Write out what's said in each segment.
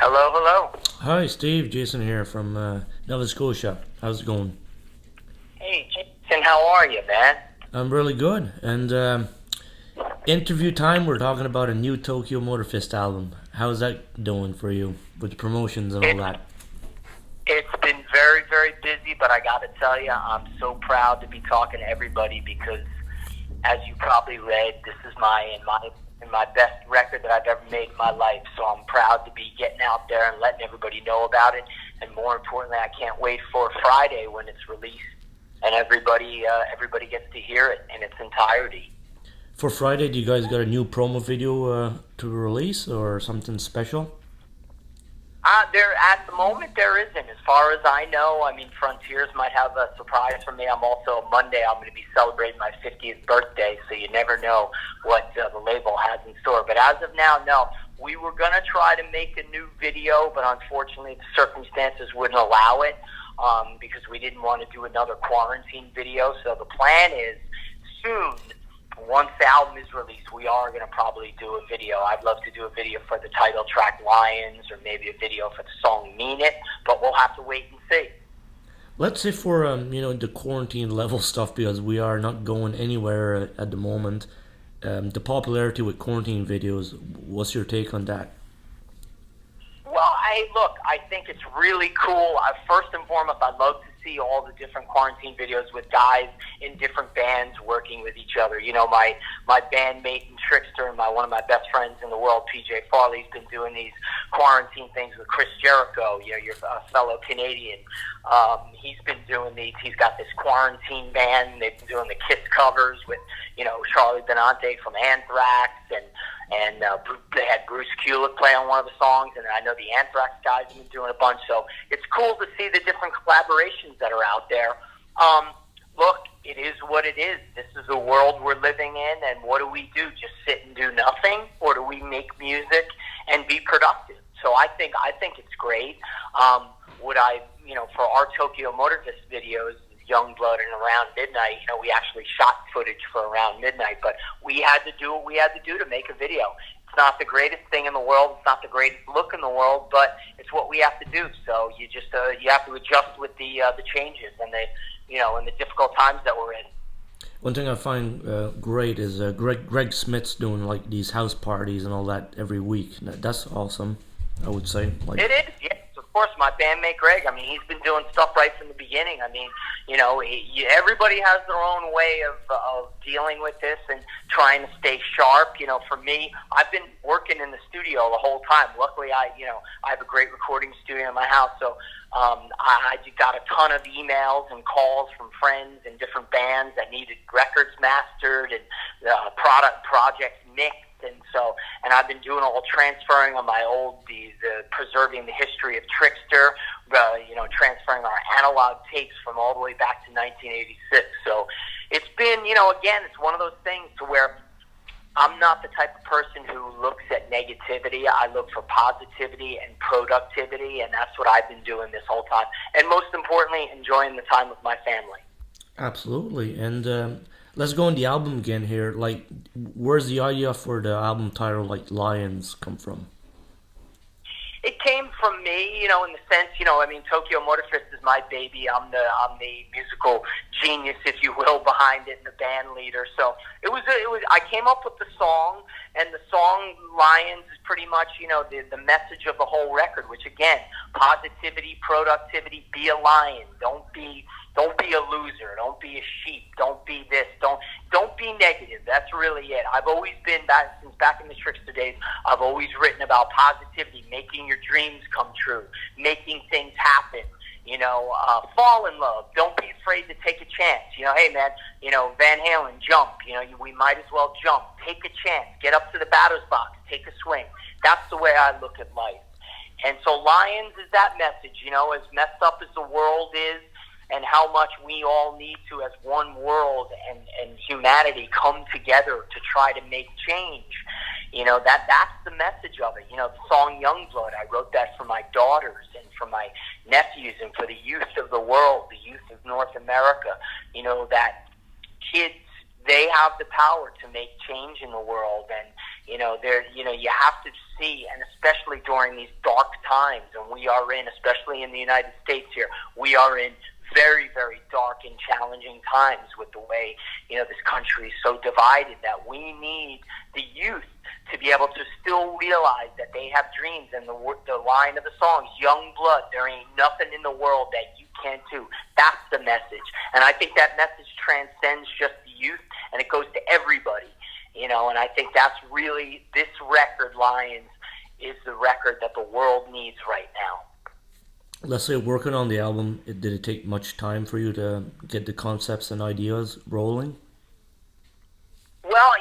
Hello, hello. Hi, Steve. Jason here from Nova Scotia. How's it going? Hey, Jason, how are you, man? I'm really good. And interview time, we're talking about a new Tokyo Motor Fist album. How's that doing for you with the promotions and all It's, that? it's been very, very busy, but I got to tell you, I'm so proud to be talking to everybody because, as you probably read, this is my best record that I've ever made in my life. So I'm proud to be getting out there and letting everybody know about it. And more importantly, I can't wait for Friday when it's released and everybody gets to hear it in its entirety. For Friday, do you guys got a new promo video to release or something special? There at the moment there isn't. As far as I know, I mean, Frontiers might have a surprise for me. I'm also Monday. I'm going to be celebrating my 50th birthday, so you never know what the label has in store. But as of now, no. We were going to try to make a new video, but unfortunately, the circumstances wouldn't allow it because we didn't want to do another quarantine video. So the plan is soon. Once the album is released, we are going to probably do a video. I'd love to do a video for the title track Lions or maybe a video for the song Mean It, but we'll have to wait and see. Let's say for the quarantine level stuff, because we are not going anywhere at the moment. The popularity with quarantine videos. What's your take on that? Well, I think it's really cool. First and foremost, I'd love to see all the different quarantine videos with guys in different bands working with each other. You know, my bandmate in Trixter and one of my best friends in the world, PJ Farley's been doing these quarantine things with Chris Jericho, your fellow Canadian. He's been doing these. He's got this quarantine band. They've been doing the Kiss covers with, Charlie Benante from Anthrax and they had Bruce Kulick play on one of the songs, and I know the Anthrax guys have been doing a bunch, so it's cool to see the different collaborations that are out there. Look, it is what it is. This is the world we're living in, and what do we do? Just sit and do nothing, or do we make music and be productive? So I think it's great. Would I, for our Tokyo Motor Fist videos, Youngblood and Around Midnight, we actually shot footage for Around Midnight, but we had to do what we had to do to make a video. It's not the greatest thing in the world. It's not the greatest look in the world, but it's what we have to do. So you just you have to adjust with the changes and and the difficult times that we're in. One thing I find great is Greg Smith's doing like these house parties and all that every week. That's awesome, I would say. It is, yes. Of course, my bandmate Greg, he's been doing stuff right from the beginning. Everybody has their own way of dealing with this and trying to stay sharp. For me, I've been working in the studio the whole time. Luckily, I have a great recording studio in my house, so I got a ton of emails and calls from friends and different bands that needed records mastered and projects mixed. And I've been doing all transferring on my preserving the history of Trixter, transferring our analog tapes from all the way back to 1986. So it's been, again, it's one of those things to where I'm not the type of person who looks at negativity. I look for positivity and productivity, and that's what I've been doing this whole time. And most importantly, enjoying the time with my family. Absolutely. And let's go on the album again here. Like, where's the idea for the album title, like Lions, come from? It came from me, in the sense, Tokyo Motor Fist is my baby. I'm the musical genius, if you will, behind it, and the band leader. So it was. I came up with the song, and the song Lions is pretty much, the message of the whole record. Which again, positivity, productivity. Be a lion. Don't be a loser. Don't be a sheep. Don't be this. Don't be negative. That's really it. I've always been since back in the Trixter days. I've always written about positivity, making your dreams come true, making things happen. Fall in love. Don't be afraid to take a chance. Hey man, Van Halen, jump. We might as well jump. Take a chance. Get up to the batter's box. Take a swing. That's the way I look at life. And so Lions is that message. As messed up as the world is, and how much we all need to, as one world and humanity, come together to try to make change. That's the message of it. The song Youngblood, I wrote that for my daughters and for my nephews and for the youth of the world, the youth of North America. That kids, they have the power to make change in the world, You have to see, and especially during these dark times, and we are in, especially in the United States here, we are in very, very dark and challenging times with the way, this country is so divided, that we need the youth to be able to still realize that they have dreams. And the line of the song is, young blood, there ain't nothing in the world that you can't do. That's the message. And I think that message transcends just the youth, and it goes to everybody. And I think that's really, this record, Lions, is the record that the world needs right now. Let's say working on the album, did it take much time for you to get the concepts and ideas rolling? Well,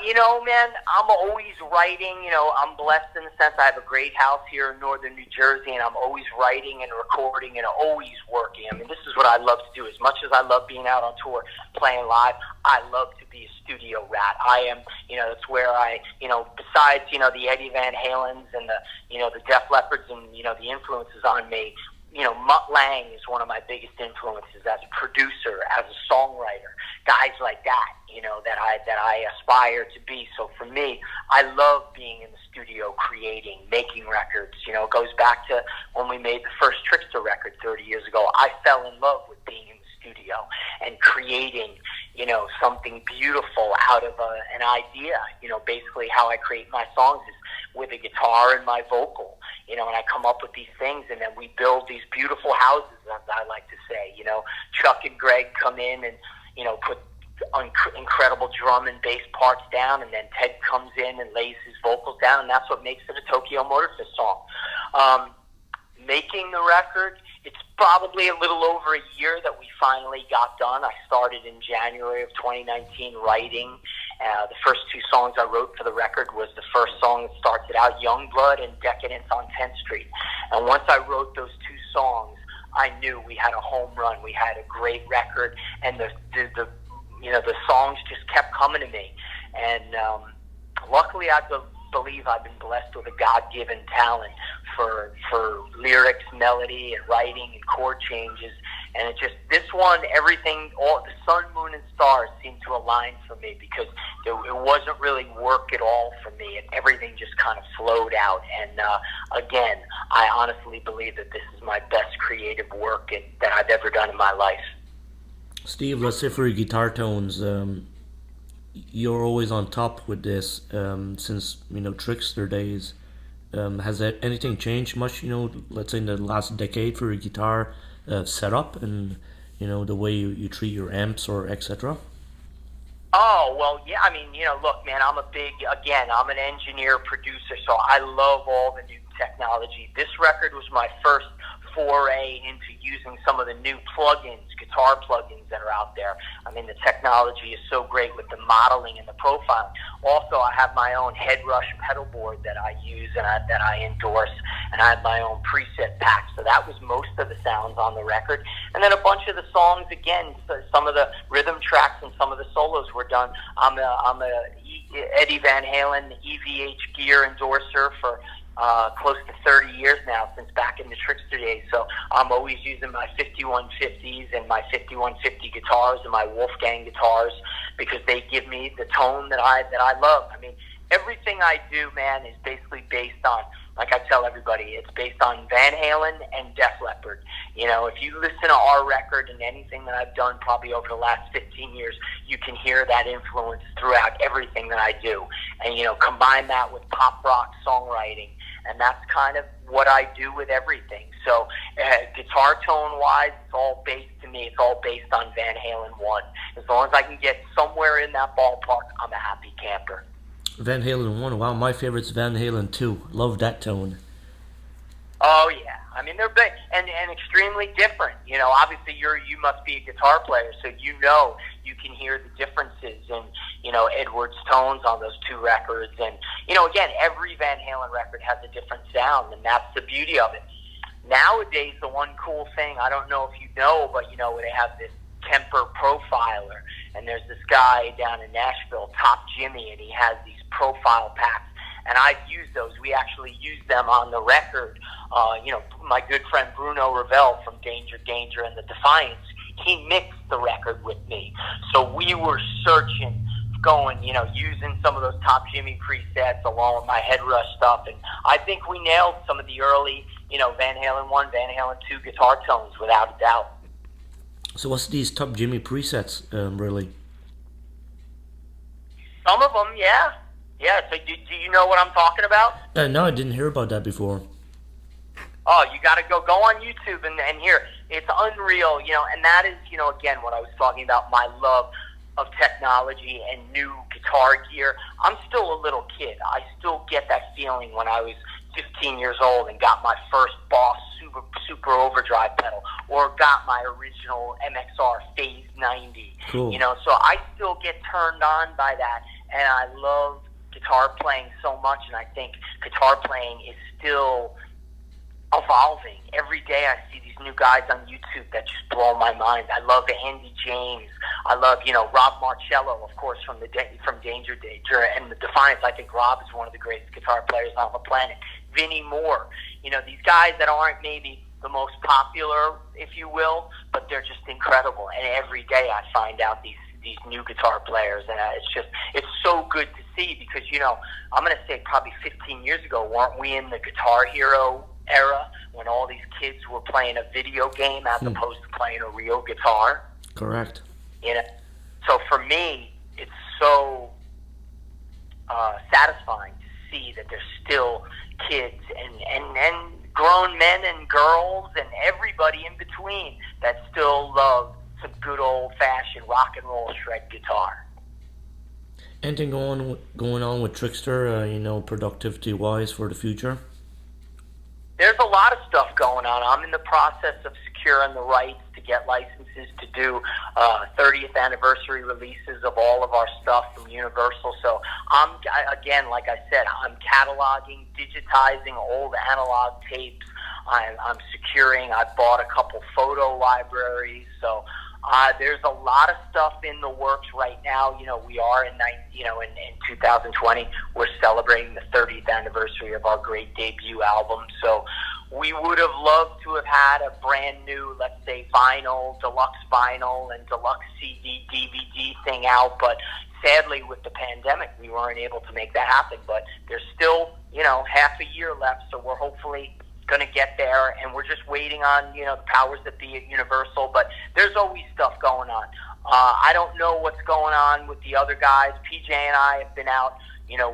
man, I'm always writing. I'm blessed in the sense I have a great house here in northern New Jersey, and I'm always writing and recording and always working. I mean, this is what I love to do. As much as I love being out on tour, playing live, I love to be a studio rat. I am, that's where I, besides, the Eddie Van Halens and the Def Leppards and, the influences on me, Mutt Lange is one of my biggest influences as a producer, as a songwriter. Guys like that, that I aspire to be. So for me, I love being in the studio, creating, making records. It goes back to when we made the first Trixter record 30 years ago. I fell in love with being in the studio and creating, something beautiful out of an idea. Basically how I create my songs is with a guitar and my vocal, and I come up with these things, and then we build these beautiful houses, as I like to say. Chuck and Greg come in and, put incredible drum and bass parts down, and then Ted comes in and lays his vocals down, and that's what makes it a Tokyo Motor Fist song. Making the record, it's probably a little over a year that we finally got done. I started in January of 2019 writing. The first two songs I wrote for the record was the first song that starts it out, Youngblood and Decadence on 10th Street. And once I wrote those two songs, I knew we had a home run. We had a great record, and the songs just kept coming to me. And luckily, I believe I've been blessed with a God-given talent for lyrics, melody, and writing, and chord changes. And it just, this one, everything, all the sun, moon, and stars seemed to align for me, because it wasn't really work at all for me, and everything just kind of flowed out. And again, I honestly believe that this is my best creative work that I've ever done in my life. Steve, let's say for your guitar tones, you're always on top with this since Trixter days. Has anything changed much? Let's say in the last decade for your guitar setup and the way you treat your amps or etc. Oh, well, yeah, I mean, look, man, I'm an engineer, producer, so I love all the new technology. This record was my first foray into using some of the new plugins, guitar plugins that are out there. I mean, the technology is so great with the modeling and the profiling. Also, I have my own head rush pedal board that I use and that I endorse, and I have my own preset pack. So that was most of the sounds on the record. And then a bunch of the songs, again, some of the rhythm tracks and some of the solos were done. I'm a Eddie Van Halen EVH gear endorser for close to 30 years now, since back in the Trixter days. So I'm always using my 5150s and my 5150 guitars and my Wolfgang guitars, because they give me the tone that I love. I mean, everything I do, man, is basically based on, like I tell everybody, it's based on Van Halen and Def Leppard. If you listen to our record and anything that I've done probably over the last 15 years, you can hear that influence throughout everything that I do. And, combine that with pop rock songwriting, and that's kind of what I do with everything. So guitar tone-wise, it's all based on Van Halen 1. As long as I can get somewhere in that ballpark, I'm a happy camper. Van Halen 1, wow, my favorite's Van Halen 2. Love that tone. Oh, yeah. I mean, they're big and extremely different. Obviously you must be a guitar player, so you can hear the differences in, Edward's tones on those two records. And, again, every Van Halen record has a different sound, and that's the beauty of it. Nowadays, the one cool thing, I don't know if you know, but, they have this Kemper profiler, and there's this guy down in Nashville, Top Jimmy, and he has these profile packs, and I've used those. We actually used them on the record. My good friend Bruno Ravel from Danger Danger and the Defiance, he mixed the record with me. So we were searching going, using some of those Top Jimmy presets along with my Head Rush stuff. And I think we nailed some of the early, Van Halen 1, Van Halen 2 guitar tones without a doubt. So what's these Top Jimmy presets, really? Some of them, yeah. Yeah, so do you know what I'm talking about? No, I didn't hear about that before. Oh, you got to go on YouTube and hear. It's unreal, and that is, again, what I was talking about, my love of technology and new guitar gear. I'm still a little kid. I still get that feeling when I was 15 years old and got my first Boss super overdrive pedal, or got my original MXR Phase 90. Cool. So I still get turned on by that, and I love guitar playing so much, and I think guitar playing is still evolving. Every day I see these new guys on YouTube that just blow my mind. I love Andy James. I love, Rob Marcello, of course, from Danger Danger and the Defiance. I think Rob is one of the greatest guitar players on the planet. Vinnie Moore. These guys that aren't maybe the most popular, if you will, but they're just incredible. And every day I find out these new guitar players, and it's so good to see because, I'm going to say probably 15 years ago, weren't we in the Guitar Hero era when all these kids were playing a video game as opposed to playing a real guitar? Correct. So for me, it's so satisfying to see that there's still kids and grown men and girls and everybody in between that still love some good old-fashioned rock and roll shred guitar. Anything going on with Trixter, productivity-wise for the future? There's a lot of stuff going on. I'm in the process of securing the rights to get licenses to do 30th anniversary releases of all of our stuff from Universal. So again, like I said, I'm cataloging, digitizing old analog tapes. I'm securing. I bought a couple photo libraries. So there's a lot of stuff in the works right now. We are in 2020, we're celebrating the 30th anniversary of our great debut album. So we would have loved to have had a brand new, let's say, deluxe vinyl and deluxe CD, DVD thing out. But sadly, with the pandemic, we weren't able to make that happen. But there's still, half a year left. So we're hopefully going to get there, and we're just waiting on the powers that be at Universal. But there's always stuff going on. I don't know what's going on with the other guys. PJ and I have been out.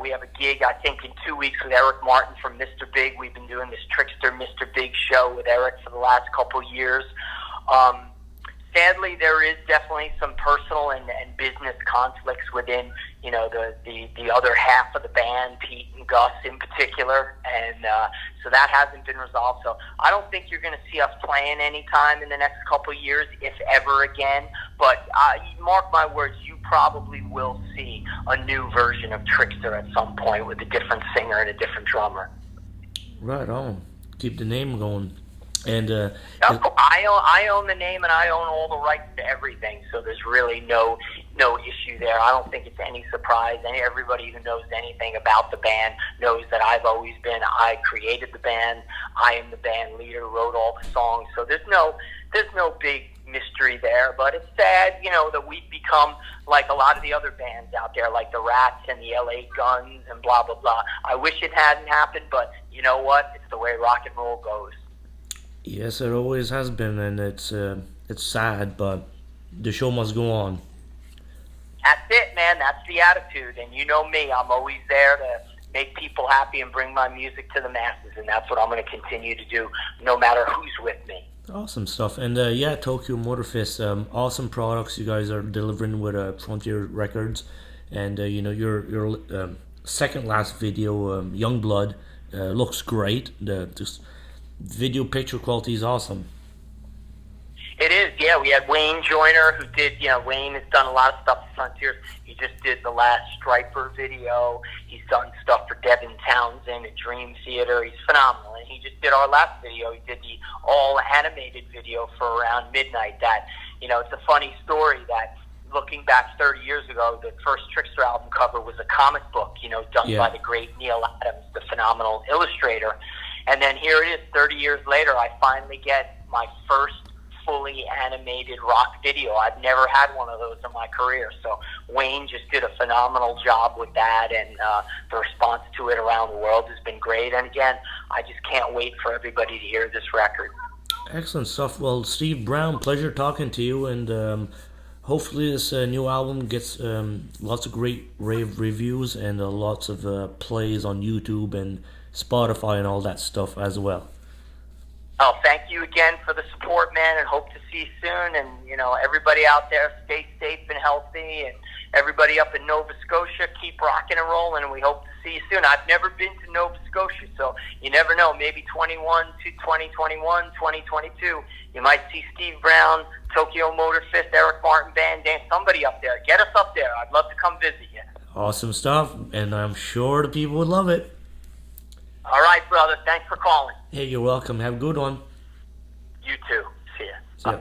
We have a gig, I think, in 2 weeks with Eric Martin from Mr. Big. We've been doing this Trixter Mr. Big show with Eric for the last couple years. Sadly, there is definitely some personal and business conflicts within, the other half of the band, Pete and Gus in particular, and so that hasn't been resolved. So I don't think you're going to see us playing anytime in the next couple of years, if ever again. But mark my words, you probably will see a new version of Trixter at some point with a different singer and a different drummer. Right on. Keep the name going. And I own the name, and I own all the rights to everything, so there's really no issue there. I don't think it's any surprise. Everybody who knows anything about the band knows that I created the band. I am the band leader, wrote all the songs, so there's no big mystery there. But it's sad, that we've become like a lot of the other bands out there, like the Rats and the LA Guns and blah blah blah. I wish it hadn't happened, but you know what? It's the way rock and roll goes. Yes, it always has been, and it's sad, but the show must go on. That's it, man. That's the attitude, and you know me. I'm always there to make people happy and bring my music to the masses, and that's what I'm going to continue to do, no matter who's with me. Awesome stuff, and Tokyo Motor Fist, awesome products you guys are delivering with Frontier Records, and your second last video, Youngblood, looks great. Just video picture quality is awesome. It is, yeah. We had Wayne Joyner, who did, Wayne has done a lot of stuff for Frontiers. He just did the last Striper video. He's done stuff for Devin Townsend at Dream Theater. He's phenomenal. And he just did our last video. He did the all-animated video for Around Midnight. That, it's a funny story that looking back 30 years ago, the first Trixter album cover was a comic book, done by the great Neil Adams, the phenomenal illustrator. And then here it is, 30 years later, I finally get my first fully animated rock video. I've never had one of those in my career. So Wayne just did a phenomenal job with that, and the response to it around the world has been great. And again, I just can't wait for everybody to hear this record. Excellent stuff. Well, Steve Brown, pleasure talking to you, and hopefully this new album gets lots of great rave reviews and lots of plays on YouTube and Spotify and all that stuff as well. Oh, thank you again for the support, man, and hope to see you soon. And, everybody out there, stay safe and healthy. And everybody up in Nova Scotia, keep rocking and rolling, and we hope to see you soon. I've never been to Nova Scotia, so you never know. Maybe 2021, 2022, you might see Steve Brown, Tokyo Motor Fist, Eric Martin Band, dance, somebody up there. Get us up there. I'd love to come visit you. Awesome stuff, and I'm sure the people would love it. All right, brother. Thanks for calling. Hey, you're welcome. Have a good one. You too. See ya. See ya.